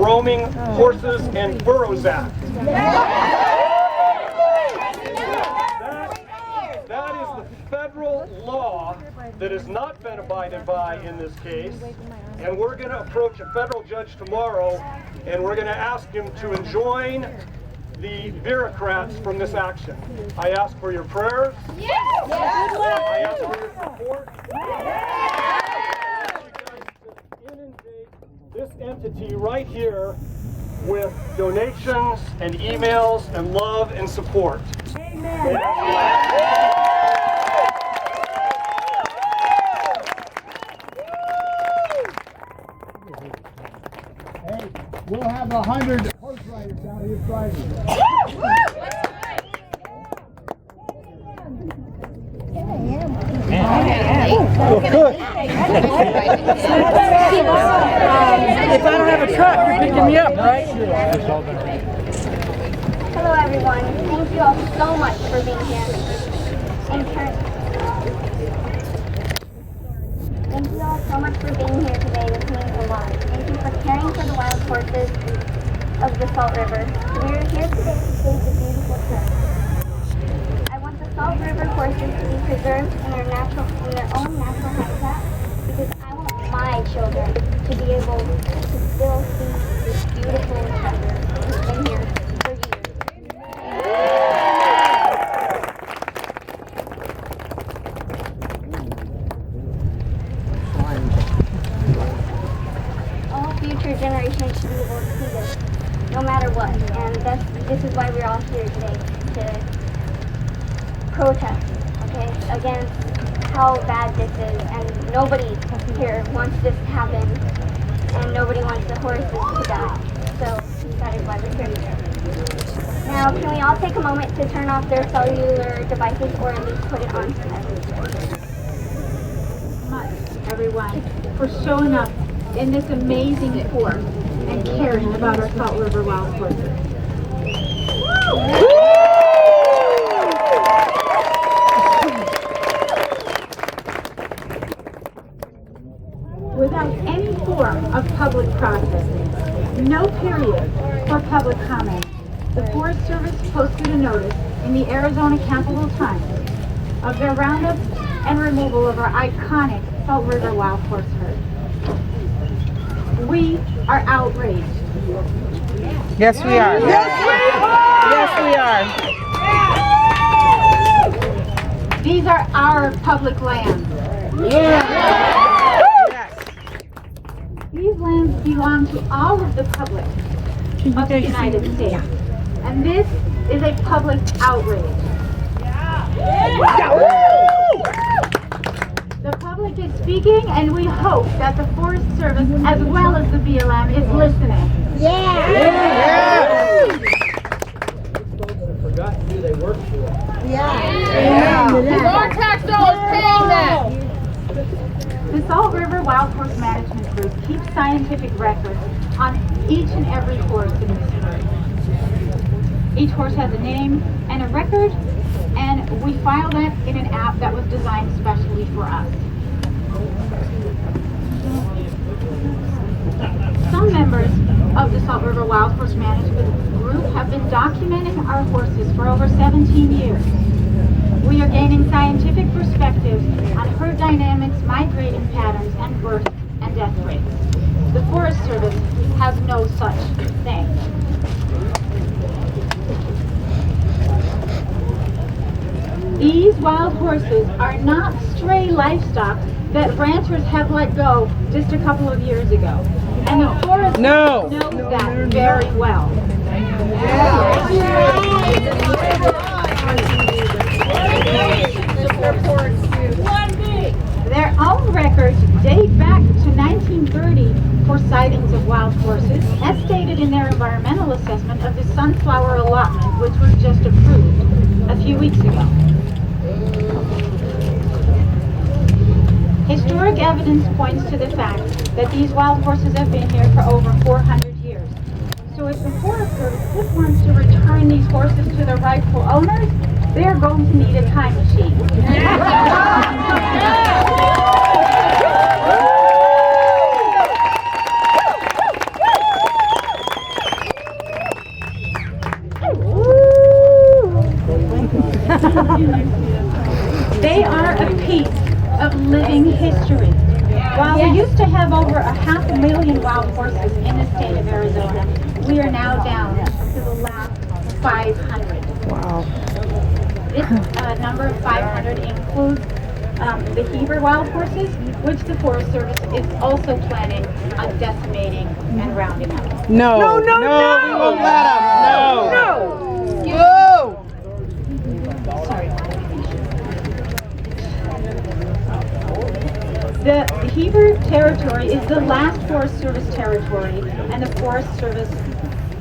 Roaming Horses and Burros Act. That is the federal law that has not been abided by in this case, and we're going to approach a federal judge tomorrow, and we're going to ask him to enjoin the bureaucrats from this action. I ask for your prayers. Yes. I ask for your support. Inundate this entity right here with donations and emails and love and support. Amen. Hey, we'll have 100 horse riders out here Friday. If I don't have a truck, you're picking me up, right? Hello everyone. Thank you all so much for being here. Thank you all so much for being here today. This means a lot. Thank you for caring for the wild horses of the Salt River. We are here today to save the beautiful turf. I want the Salt River horses to be preserved in their own natural habitat, because I want my children to be able to still see this beautiful treasure that's been here for years. All future generations should be able to see this, no matter what. And this is why we're all here today, to protest, okay, against how bad this is. And nobody here wants this to happen, and nobody wants the horses to die. So that is why we're here today. Now, can we all take a moment to turn off their cellular devices, or at least put it on silent? Much, everyone, for showing up in this amazing force and caring about our Salt River wild horses. Without any form of public process, no period for public comment, the Forest Service posted a notice in the Arizona Capitol Times of their roundup and removal of our iconic Salt River wild horse herd. We are outraged. Yes, we are. Yes, we are. These are our public lands. These lands belong to all of the public of the United States. And this is a public outrage. The public is speaking, and we hope that the Forest Service, as well as the BLM, is listening. Forgotten who they work for. Our tax dollars paying that. The Salt River Wild Horse Management Group keeps scientific records on each and every horse in this herd. Each horse has a name and a record, and we file that in an app that was designed specially for us. Some members of the Salt River Wild Horse Management Group have been documenting our horses for over 17 years. We are gaining scientific perspectives on herd dynamics, migrating patterns, and birth and death rates. The Forest Service has no such thing. These wild horses are not stray livestock that ranchers have let go just a couple of years ago. And the Forest knows that very well. Their own records date back to 1930 for sightings of wild horses, as stated in their environmental assessment of the sunflower allotment, which was just approved a few weeks ago. Historic evidence points to the fact that these wild horses have been here for over 400 years. So if the Forest Service wants to return these horses to their rightful owners, they're going to need a time machine. They are a piece of living history. While we used to have over 500,000 wild horses in the state of Arizona, we are now down to the last 500. Wow. This number of 500 includes the Heber wild horses, which the Forest Service is also planning on decimating and rounding up. No. No, no, no. We won't let them. No. No. Sorry. The Heber territory is the last Forest Service territory, and the Forest Service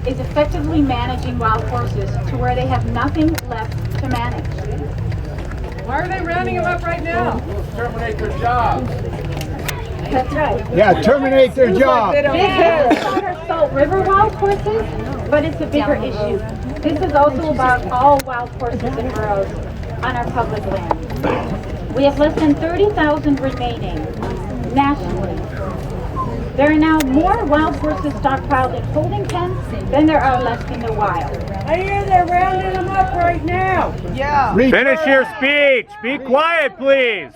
is effectively managing wild horses to where they have nothing left to manage. Why are they rounding them up right now? Terminate their job. That's right. Yeah, terminate their job. These are Salt River wild horses, but it's a bigger issue. This is also about all wild horses and burros on our public land. We have less than 30,000 remaining nationally. There are now more wild horses stockpiled in holding pens than there are left in the wild. I hear they're rounding them up right now. Yeah. Finish your speech. Be quiet, please.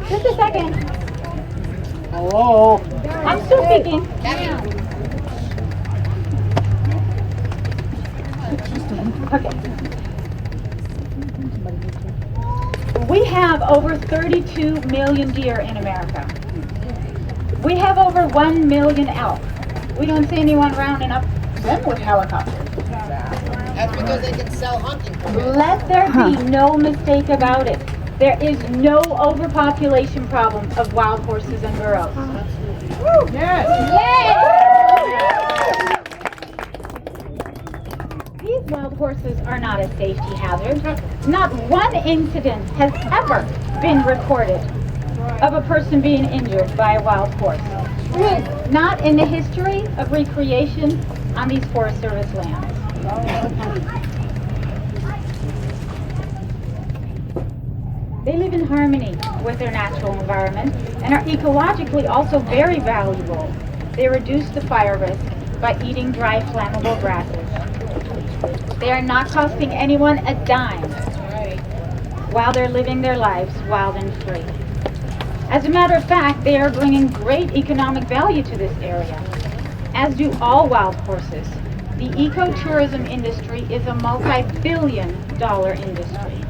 Just a second. Hello. I'm still speaking. Okay. We have over 32 million deer in America. We have over 1 million elk. We don't see anyone rounding up them with helicopters. That's because they can sell hunting permits. Let there be no mistake about it. There is no overpopulation problem of wild horses and burros. Yes. These wild horses are not a safety hazard. Not one incident has ever been recorded of a person being injured by a wild horse. Not in the history of recreation on these Forest Service lands. They live in harmony with their natural environment and are ecologically also very valuable. They reduce the fire risk by eating dry flammable grasses. They are not costing anyone a dime while they're living their lives wild and free. As a matter of fact, they are bringing great economic value to this area, as do all wild horses. The ecotourism industry is a multi-billion-dollar industry.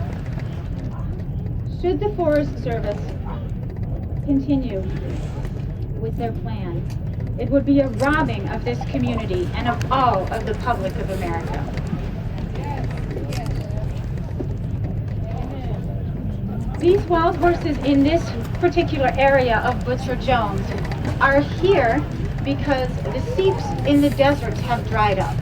Should the Forest Service continue with their plan, it would be a robbing of this community and of all of the public of America. These wild horses in this particular area of Butcher Jones are here because the seeps in the deserts have dried up.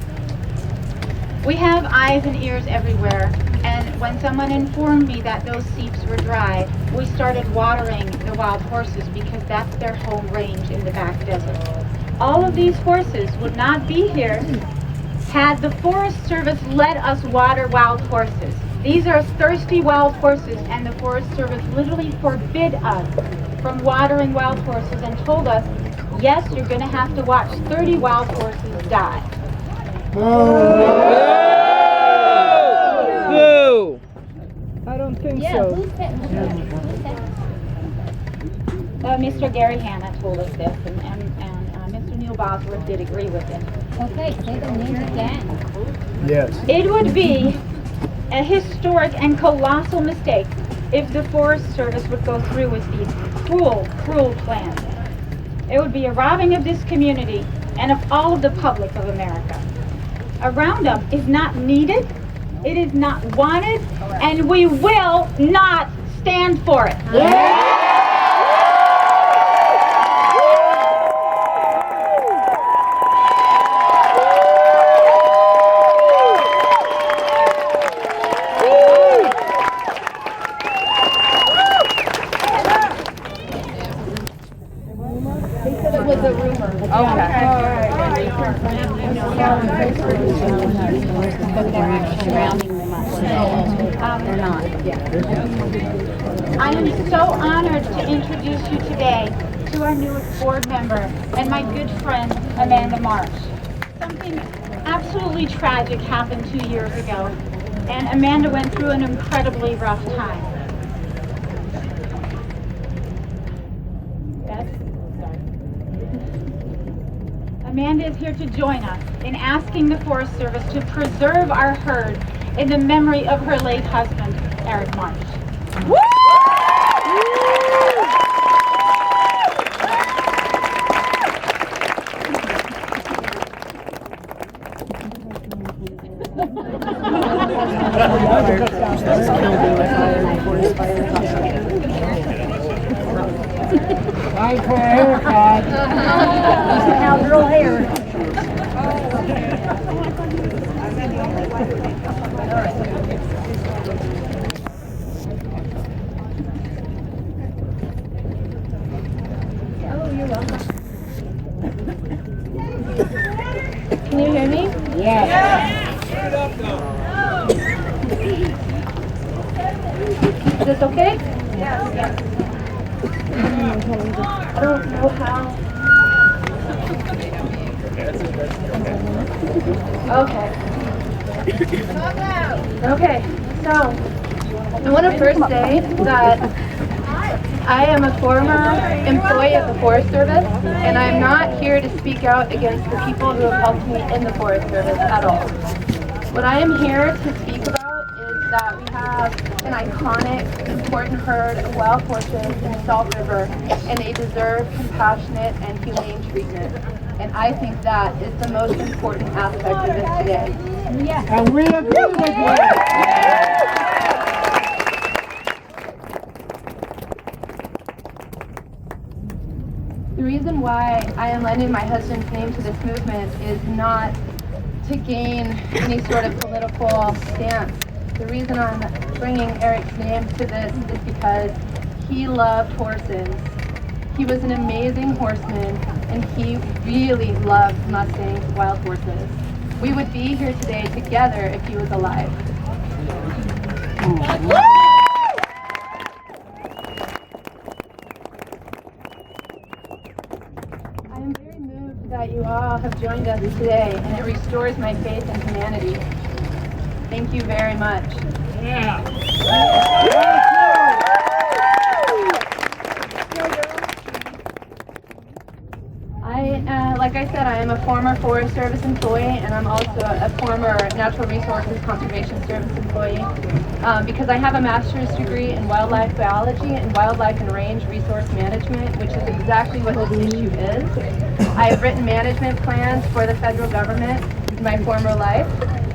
We have eyes and ears everywhere, and when someone informed me that those seeps were dry, we started watering the wild horses because that's their home range in the back desert. All of these horses would not be here had the Forest Service let us water wild horses. These are thirsty wild horses, and the Forest Service literally forbid us from watering wild horses and told us, yes, you're going to have to watch 30 wild horses die. Boo! I don't think so. Mr. Gary Hanna told us this, and Mr. Neil Bosworth did agree with it. Okay, say the name again. Yes. It would be a historic and colossal mistake if the Forest Service would go through with these cruel, cruel plans. It would be a robbing of this community and of all of the public of America. A roundup is not needed, it is not wanted, and we will not stand for it. I am so honored to introduce you today to our newest board member and my good friend, Amanda Marsh. Something absolutely tragic happened 2 years ago. and Amanda went through an incredibly rough time. Amanda is here to join us in asking the Forest Service to preserve our herd in the memory of her late husband, Eric Marsh. Time for a haircut. Now girl hair. Can you hear me? Yes. Is this okay? Yes. I don't know how. Okay, so I want to first say that I am a former employee of the Forest Service, and I'm not here to speak out against the people who have helped me in the Forest Service at all. What I am here to speak about is that we have an iconic, important herd of wild horses in the Salt River, and they deserve compassionate and humane treatment. And I think that is the most important aspect of this today. And we agree with you. The reason why I am lending my husband's name to this movement is not to gain any sort of political stance. The reason I'm bringing Eric's name to this is because he loved horses. He was an amazing horseman, and he really loved Mustang wild horses. We would be here today together if he was alive. I am very moved that you all have joined us today, and it restores my faith in humanity. Thank you very much. Like I said, I am a former Forest Service employee, and I'm also a former Natural Resources Conservation Service employee. Because I have a master's degree in wildlife biology and wildlife and range resource management, which is exactly what this issue is. I have written management plans for the federal government in my former life,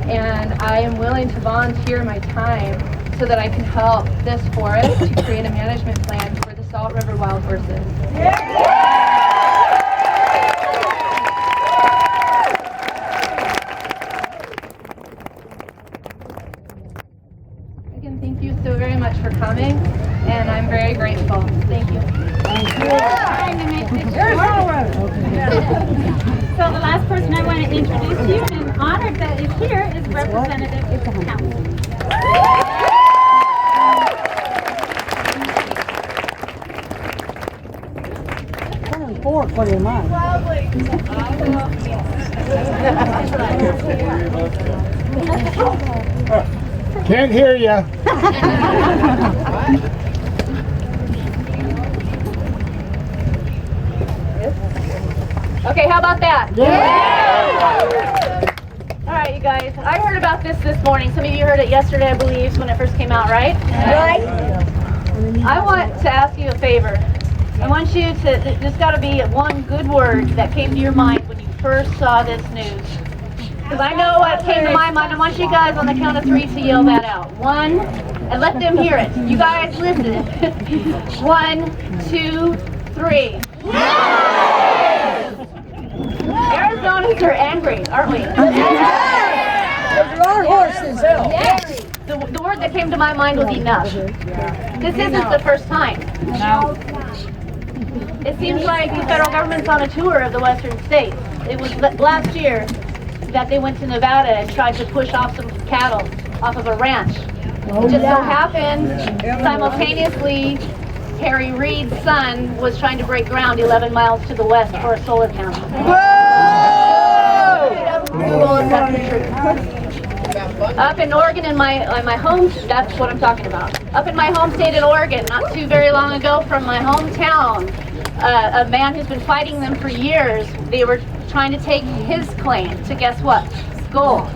and I am willing to volunteer my time so that I can help this forest to create a management plan for the Salt River wild horses. Again, thank you so very much for coming, and I'm very grateful. Thank you. Trying to make this short. So the last person I want to introduce you and honored that is here is Representative Townsend. Four for your mind. Can't hear you. Okay, how about that? Yeah. All right, you guys. I heard about this morning. Some of you heard it yesterday, I believe, when it first came out, right? Right. I want to ask you a favor. I want you to, there's got to be one good word that came to your mind when you first saw this news. Because I know what came to my mind. I want you guys on the count of 3 to yell that out. 1, and let them hear it. You guys listen. 1, 2, 3. Arizonans are angry, aren't we? Our horses. The word that came to my mind was enough. This isn't the first time. No. It seems like the federal government's on a tour of the western states. It was last year that they went to Nevada and tried to push off some cattle off of a ranch. It just so happened, simultaneously, Harry Reid's son was trying to break ground 11 miles to the west for a solar panel. Whoa! Google is not the truth. Up in Oregon, in my home, that's what I'm talking about. Up in my home state in Oregon, not too very long ago from my hometown, a man who's been fighting them for years, they were trying to take his claim to, guess what? Gold.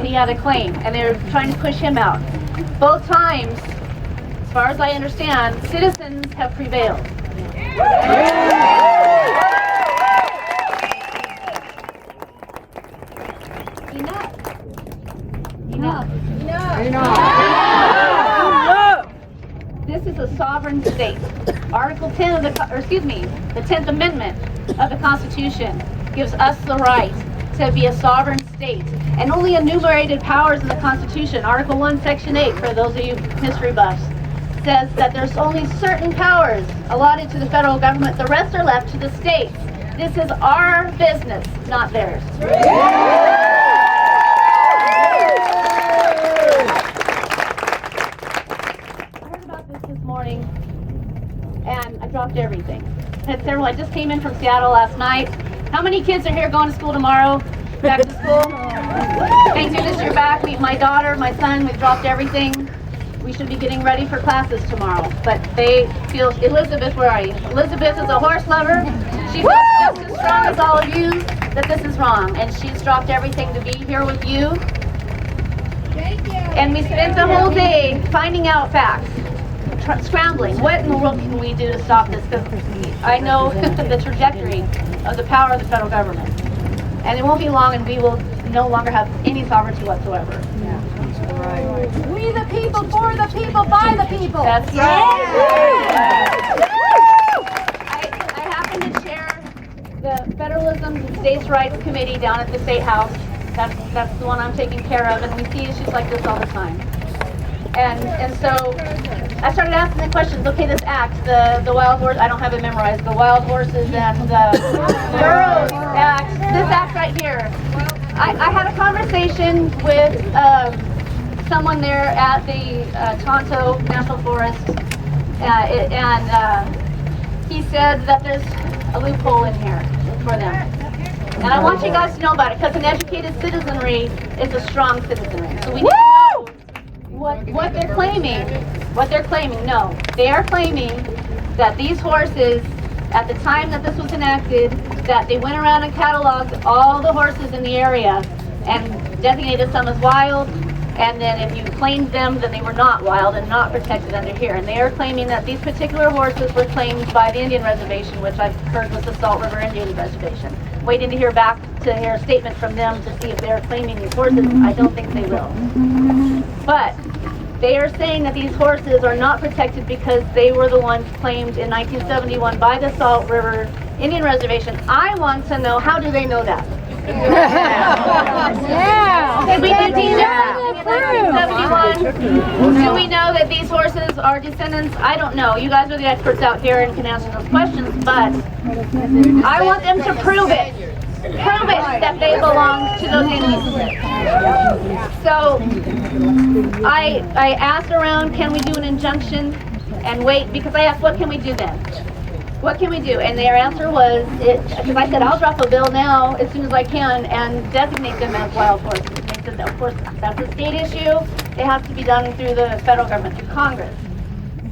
He had a claim, and they were trying to push him out. Both times, as far as I understand, citizens have prevailed. Enough. This is a sovereign state. Article 10 of the 10th Amendment of the Constitution gives us the right to be a sovereign state. And only enumerated powers in the Constitution, Article 1, Section 8, for those of you history buffs, says that there's only certain powers allotted to the federal government. The rest are left to the states. This is our business, not theirs. This morning, and I dropped everything. I had several. I just came in from Seattle last night. How many kids are here going to school tomorrow? Back to school? Thank goodness you're back. My daughter, my son, we've dropped everything. We should be getting ready for classes tomorrow. But they feel, Elizabeth, where are you? Elizabeth is a horse lover. She feels just as strong as all of you that this is wrong. And she's dropped everything to be here with you. And we spent the whole day finding out facts. Scrambling. What in the world can we do to stop this? Because I know the trajectory of the power of the federal government. And it won't be long and we will no longer have any sovereignty whatsoever. Yeah. Right. We the people, for the people, by the people. That's right. Yeah. I happen to chair the Federalism and States' Rights Committee down at the State House. That's the one I'm taking care of, and we see issues like this all the time. And so I started asking the questions. Okay, this act, the wild horse, I don't have it memorized. The wild horses and the burros act. This act right here. I had a conversation with someone there at the Tonto National Forest, and he said that there's a loophole in here for them. And I want you guys to know about it, because an educated citizenry is a strong citizenry. So we need to know what they're claiming. What they're claiming. No, they are claiming that these horses, at the time that this was enacted, that they went around and cataloged all the horses in the area and designated some as wild, and then if you claimed them, then they were not wild and not protected under here. And they are claiming that these particular horses were claimed by the Indian Reservation, which I've heard was the Salt River Indian Reservation. Waiting to hear back to hear a statement from them to see if they're claiming these horses. I don't think they will. But they are saying that these horses are not protected because they were the ones claimed in 1971 by the Salt River Indian Reservation. I want to know, how do they know that? Yeah. Did we do that in 1971? Do we know that these horses are descendants? I don't know. You guys are the experts out here and can answer those questions, but I want them to prove it. Prove it that they belong to those Indians. So I asked around, can we do an injunction and wait? Because I asked, what can we do then? What can we do? And their answer was, because I said, I'll drop a bill now as soon as I can and designate them as wild horses. And they said, of course, that's a state issue. It has to be done through the federal government, through Congress.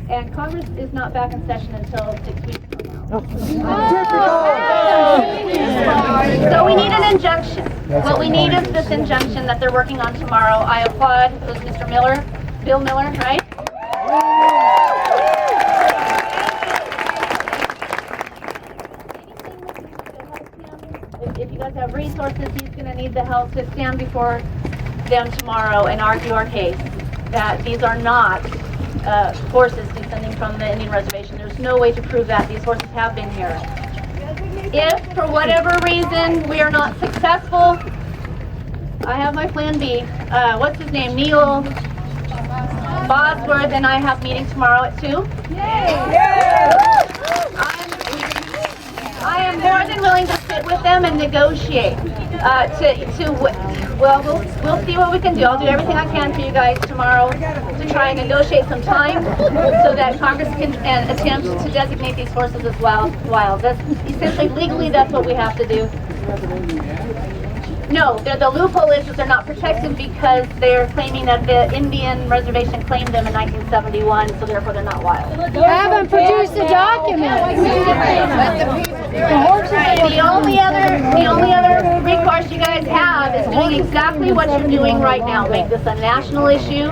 And Congress is not back in session until 6 weeks from now. So we need an injunction. What we need is this injunction that they're working on tomorrow. I applaud, it was Mr. Miller, Bill Miller, right? If you guys have resources, he's going to need the help to stand before them tomorrow and argue our case that these are not horses descending from the Indian Reservation. There's no way to prove that. These horses have been here. If, for whatever reason, we are not successful, I have my plan B. What's his name? Neil Bosworth and I have meeting tomorrow at 2. I am more than willing to sit with them and negotiate. Well, we'll see what we can do. I'll do everything I can for you guys tomorrow to try and negotiate some time so that Congress can attempt to designate these horses as wild. That's essentially, legally, that's what we have to do. No, the loophole is that they're not protected because they're claiming that the Indian reservation claimed them in 1971, so therefore they're not wild. Haven't produced a document. The only other recourse you guys have is doing exactly what you're doing right now. Make this a national issue.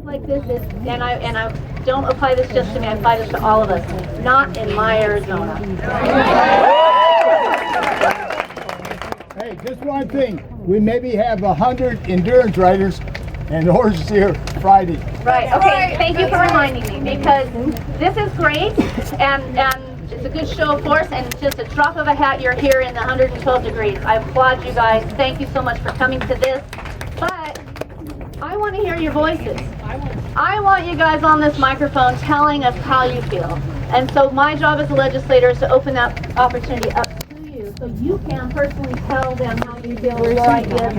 Like this is, and I don't apply this just to me, I apply this to all of us. Not in my Arizona. Hey, just one thing. We maybe have 100 endurance riders and horses here Friday. Right, okay, thank you for reminding me, because this is great, and it's a good show of force, and just a drop of a hat, you're here in the 112 degrees. I applaud you guys. Thank you so much for coming to this. But I want to hear your voices. I want you guys on this microphone telling us how you feel. And so my job as a legislator is to open that opportunity up to you, so you can personally tell them how you feel with your ideas.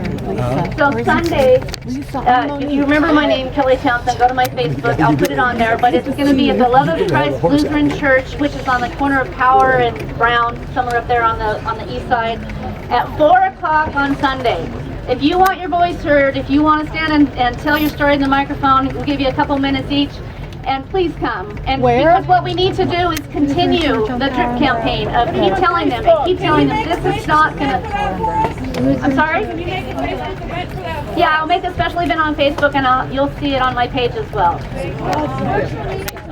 So Sunday, if you remember my name, Kelly Townsend, go to my Facebook, I'll put it on there, but it's going to be at the Love of Christ Lutheran Church, which is on the corner of Power and Brown, somewhere up there on the east side, at 4 o'clock on Sunday. If you want your voice heard, if you want to stand and tell your story in the microphone, we'll give you a couple minutes each. And please come. And because what we need to do is continue the drip campaign of keep telling them this is not gonna. I'm sorry? Yeah, I'll make a special event on Facebook, and you'll see it on my page as well.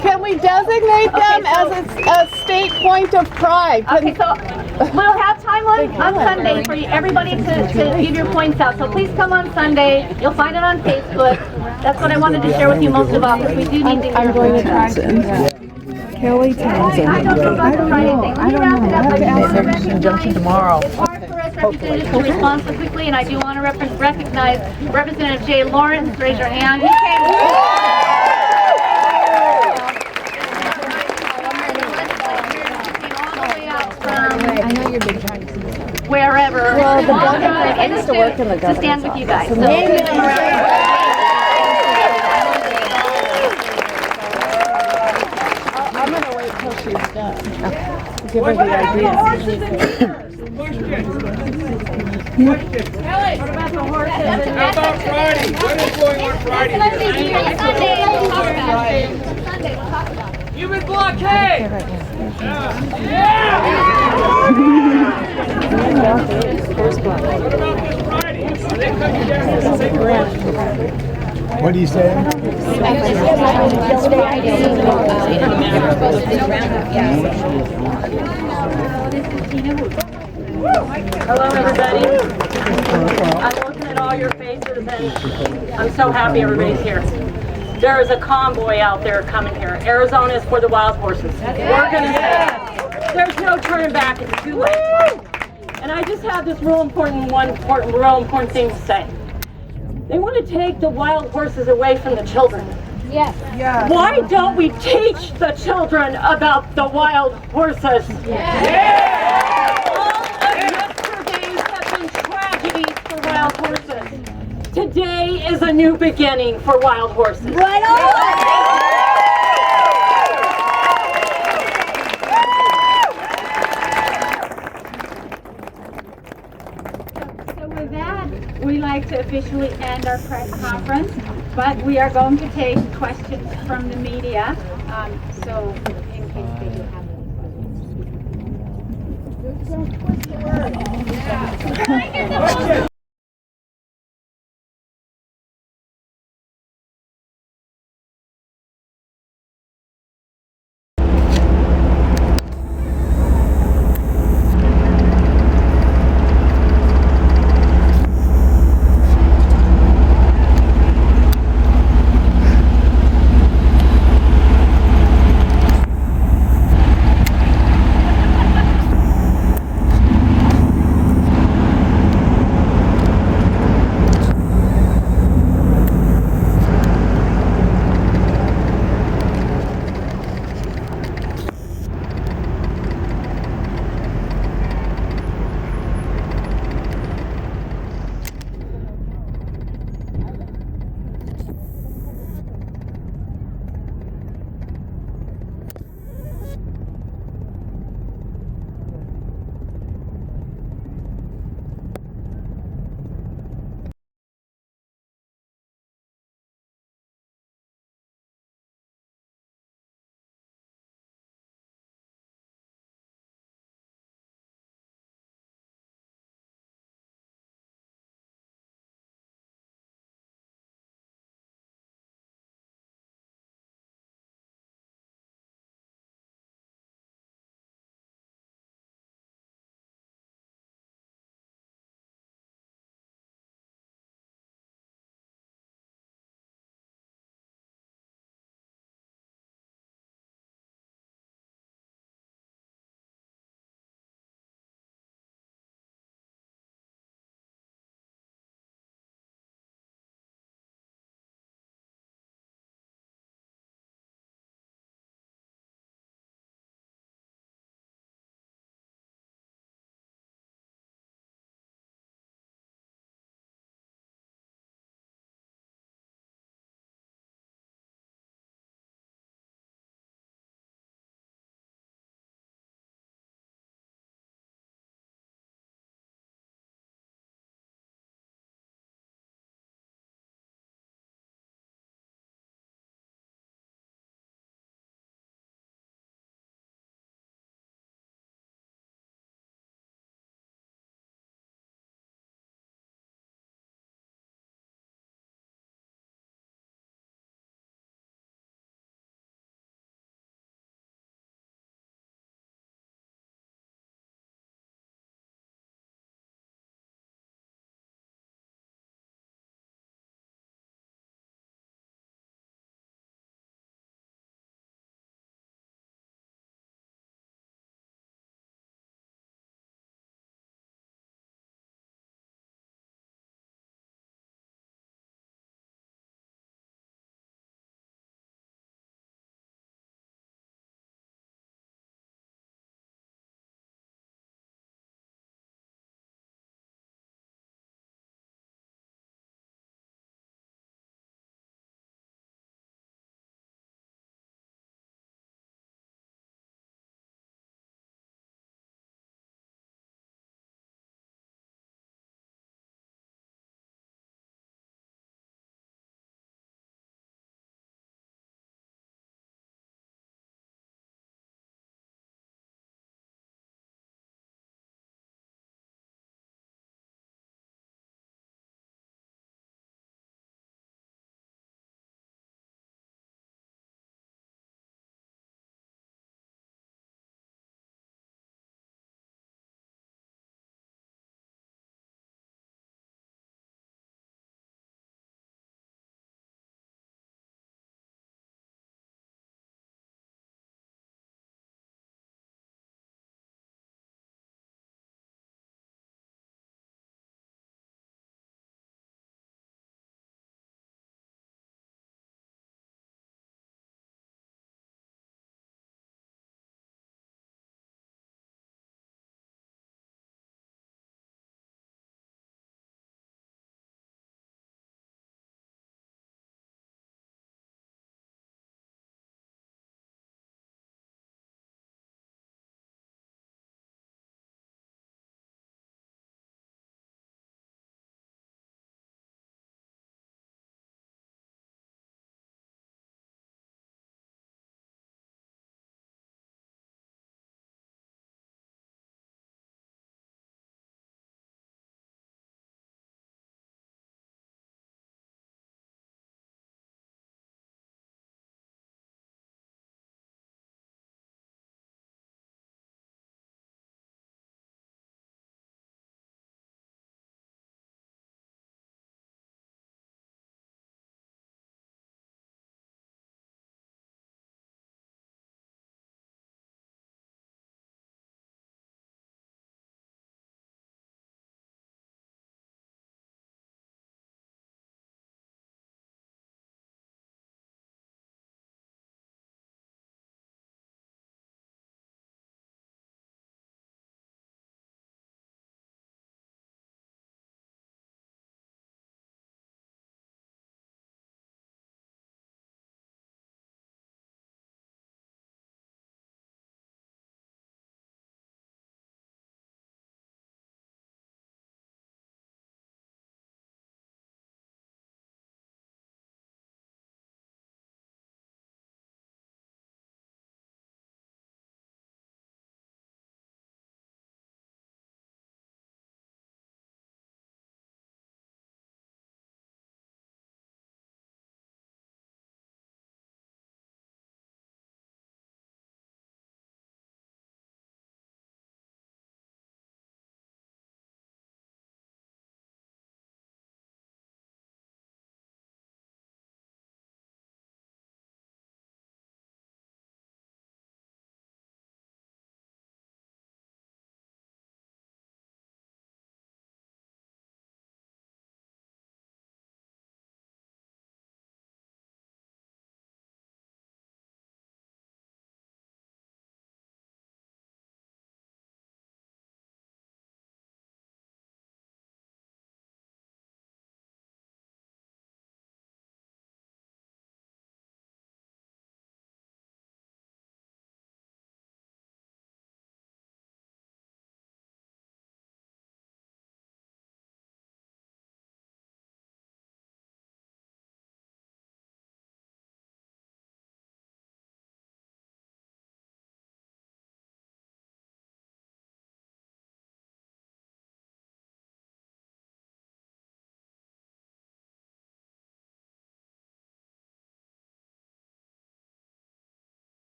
Can we designate them as a state point of pride? Okay, so we'll have time on Sunday for everybody to give your points out. So please come on Sunday. You'll find it on Facebook. That's what I wanted to share with you most of all, because we do need to hear from you. Kelly Townsend. I don't know about the Friday thing. Let me wrap it up. I just want to recognize it's hard for us representatives to respond so quickly, and I do want to recognize Representative Jay Lawrence. Raise your hand. He came all the way out from wherever. Well, the governor, I used to work in the government to stand with you guys. So give them a round of applause. I'm going to wait till she's done. Give her the idea. What about the horses? How about Friday? What is going on Friday? Sunday, we'll talk about it. Human blockade! What about this Friday? Are they coming down to the What do you say? Hello, everybody. I'm looking at all your faces, and I'm so happy everybody's here. There is a convoy out there coming here. Arizona is for the wild horses. We're going to say there's no turning back. It's too late. And I just have this real important thing to say. They want to take the wild horses away from the children. Yes. Why don't we teach the children about the wild horses? All of yesterdays have been tragedies for wild horses. Today is a new beginning for wild horses. Right on! With that, we like to officially end our press conference, but we are going to take questions from the media. So in case they do have any questions.